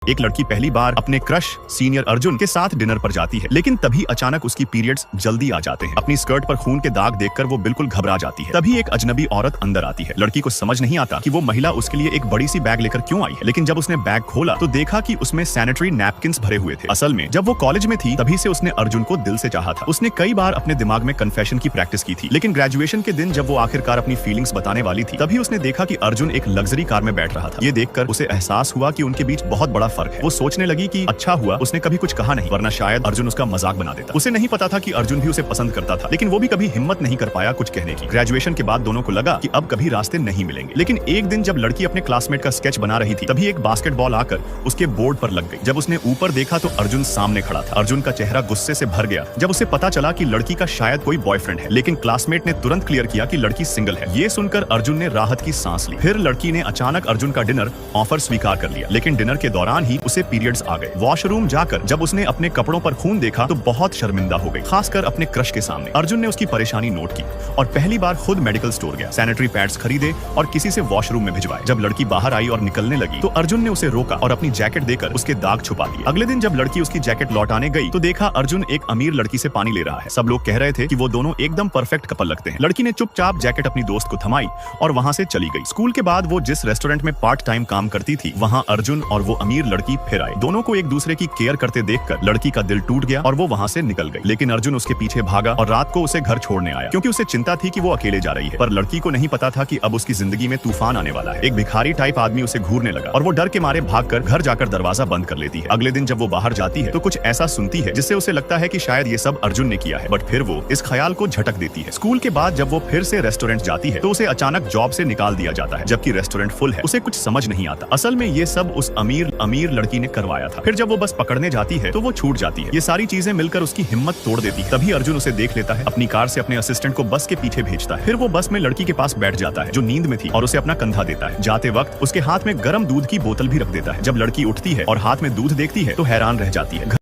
एक लड़की पहली बार अपने क्रश सीनियर अर्जुन के साथ डिनर पर जाती है, लेकिन तभी अचानक उसकी पीरियड्स जल्दी आ जाते हैं। अपनी स्कर्ट पर खून के दाग देखकर वो बिल्कुल घबरा जाती है। तभी एक अजनबी औरत अंदर आती है। लड़की को समझ नहीं आता कि वो महिला उसके लिए एक बड़ी सी बैग लेकर क्यों आई है, लेकिन जब उसने बैग खोला तो देखा कि उसमें सैनिटरी नैपकिन्स भरे हुए थे। असल में जब वो कॉलेज में थी तभी से उसने अर्जुन को दिल से चाहा था। उसने कई बार अपने दिमाग में कन्फेशन की प्रैक्टिस की थी, लेकिन ग्रेजुएशन के दिन जब वो आखिरकार अपनी फीलिंग्स बताने वाली थी तभी उसने देखा कि अर्जुन एक लग्जरी कार में बैठ रहा था। ये देखकर उसे एहसास हुआ कि उनके बीच बहुत बड़ा फर्क है। वो सोचने लगी कि अच्छा हुआ उसने कभी कुछ कहा नहीं, वरना शायद अर्जुन उसका मजाक बना देता। उसे नहीं पता था कि अर्जुन भी उसे पसंद करता था, लेकिन वो भी कभी हिम्मत नहीं कर पाया कुछ कहने की। ग्रेजुएशन के बाद दोनों को लगा कि अब कभी रास्ते नहीं मिलेंगे, लेकिन एक दिन जब लड़की अपने क्लासमेट का स्केच बना रही थी तभी एक बास्केटबॉल आकर उसके बोर्ड पर लग गई। जब उसने ऊपर देखा तो अर्जुन सामने खड़ा था। अर्जुन का चेहरा गुस्से से भर गया जब उसे पता चला कि लड़की का शायद कोई बॉयफ्रेंड है, लेकिन क्लासमेट ने तुरंत क्लियर किया कि लड़की सिंगल है। ये सुनकर अर्जुन ने राहत की सांस ली। फिर लड़की ने अचानक अर्जुन का डिनर ऑफर स्वीकार कर लिया, लेकिन डिनर के दौरान ही उसे पीरियड्स आ गए। वॉशरूम जाकर जब उसने अपने कपड़ों पर खून देखा तो बहुत शर्मिंदा हो गई, खासकर अपने क्रश के सामने। अर्जुन ने उसकी परेशानी नोट की और पहली बार खुद मेडिकल स्टोर गया, सैनिटरी पैड्स खरीदे और किसी से वॉशरूम में भिजवाए। जब लड़की बाहर आई और निकलने लगी तो अर्जुन ने उसे रोका और अपनी जैकेट देकर उसके दाग छुपा दिए। अगले दिन जब लड़की उसकी जैकेट लौटाने गई तो देखा अर्जुन एक अमीर लड़की से पानी ले रहा है। सब लोग कह रहे थे कि वो दोनों एकदम परफेक्ट कपल लगते हैं। लड़की ने चुपचाप जैकेट अपनी दोस्त को थमाई और वहां से चली गई। स्कूल के बाद वो जिस रेस्टोरेंट में पार्ट टाइम काम करती थी वहां अर्जुन और वो अमीर लड़की फिर आए। दोनों को एक दूसरे की केयर करते देखकर लड़की का दिल टूट गया और वो वहां से निकल गई, लेकिन अर्जुन उसके पीछे भागा और रात को उसे घर छोड़ने आया, क्योंकि उसे चिंता थी कि वो अकेले जा रही है। पर लड़की को नहीं पता था कि अब उसकी जिंदगी में तूफान आने वाला है। एक भिखारी टाइप आदमी उसे घूरने लगा और वो डर के मारे भागकर घर जाकर दरवाजा बंद कर लेती है। अगले दिन जब वो बाहर जाती है तो कुछ ऐसा सुनती है जिससे उसे लगता है कि शायद ये सब अर्जुन ने किया है, बट फिर वो इस ख्याल को झटक देती है। स्कूल के बाद जब वो फिर से रेस्टोरेंट जाती है तो उसे अचानक जॉब से निकाल दिया जाता है, जबकि रेस्टोरेंट फुल है। उसे कुछ समझ नहीं आता। असल में ये सब उस अमीर लड़की ने करवाया था। फिर जब वो बस पकड़ने जाती है तो वो छूट जाती है। ये सारी चीजें मिलकर उसकी हिम्मत तोड़ देती है। तभी अर्जुन उसे देख लेता है, अपनी कार से अपने असिस्टेंट को बस के पीछे भेजता है। फिर वो बस में लड़की के पास बैठ जाता है जो नींद में थी और उसे अपना कंधा देता है। जाते वक्त उसके हाथ में गर्म दूध की बोतल भी रख देता है। जब लड़की उठती है और हाथ में दूध देखती है तो हैरान रह जाती है।